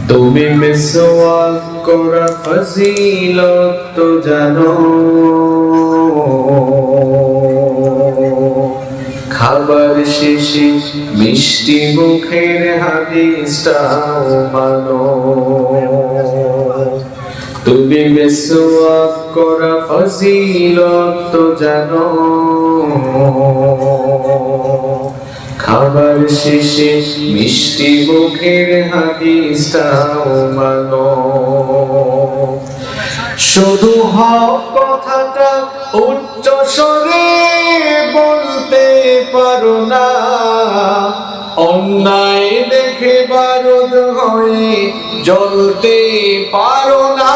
তুমি মিসওয়াক করা ফজিলত তো জানো, খাবার শেষে মিষ্টি মুখের হাদিসটাও মানো। তুমি মিসওয়াক করা ফজিলত তো জানো, খাবার শেষে মিষ্টি মুখের হাদিসটাও মানো। শুধু হক কথাটা উচ্চ স্বরে বলতে পারো না, অন্যায় দেখে বারুদ হয়ে জ্বলতে পারো না।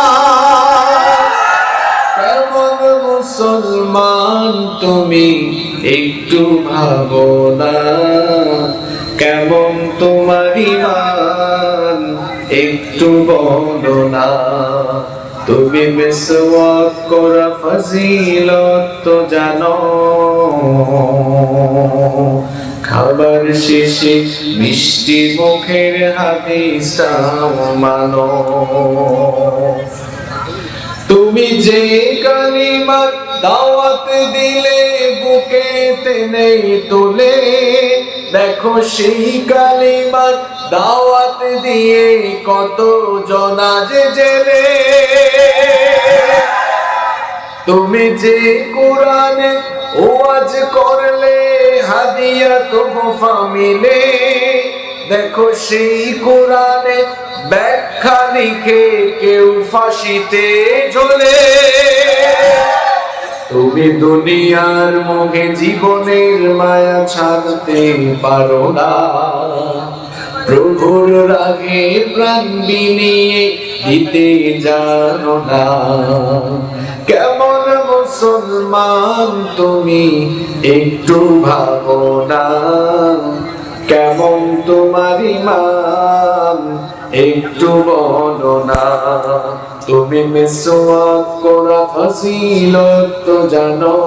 কেমন মুসলমান তুমি একটু ভাবো না, কেমন তোমার ঈমান একটু বলো না। তুমি মিসওয়াক করা ফজিলত তো জানো, খাবার শেষে মিষ্টি মুখের হাদিসটাও মানো। তুমি যে কালিমার দাওয়াত দিলে বুকে টেনে তুলে, দেখো সেই কালিমার দাওয়াত দিয়ে কত জনা যে জেলে। তুমি যে কোরআনে ওয়াজ করলে হাদিয়া তোহফা মিলে, দেখো সেই কোরআনে ব্যাখ্যা লিখে কেউ ফাঁসিতে ঝোলে। তুমি দুনিয়ার মোহে জীবনের মায়া ছাড়তে পারো না, প্রভুর রাগে প্রাণ বিলিয়ে দিতে জানো না। কেমন মুসলমান তুমি একটু ভাবো না, কেমন তোমার ঈমান একটু বলো না। তুমি মিসওয়াক করা ফজিলত তো জানো,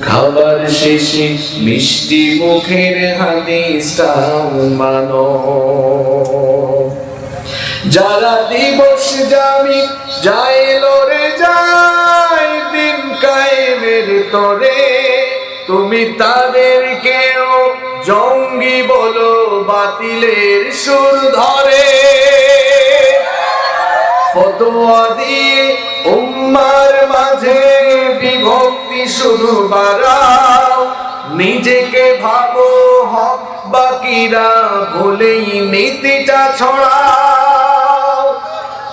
খাবার শেষে মিষ্টি মুখের হাদিসটাও মানো। যারা দিবস জামি যায় লড়ে যায় দিন কায়েমের তরে, তুমি তাদেরকেও জঙ্গি বলো বাতিলের সুর ধরে। ফতোয়া দিয়ে উম্মার মাঝে বিভক্তি শুধু বাড়াও, নিজেকে ভাবো হক বাকিরা বলেই নীতিটা ছড়াও।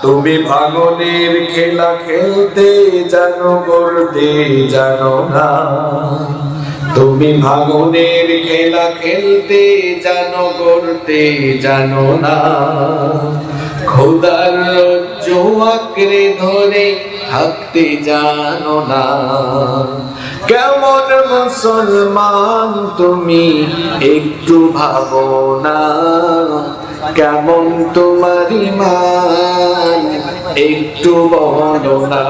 তুমি ভাঙনের খেলা খেলতে জানো, গড়তে জানো না। তুমি ভাঙনের খেলা খেলতে জানো, গড়তে জানো না। খোদার রজ্জ আঁকড়ে ধরে থাকতে জানো না। কেমন মুসলমান তুমি একটু ভাবো না, কেমন তোমার ঈমান একটু বলো না।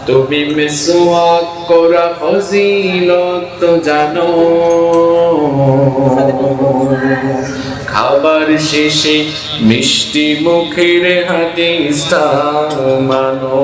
তুমি মিসওয়াক করা ফজিলত তো জানো, খাবার শেষে মিষ্টি মুখের হাদিসটাও মানো।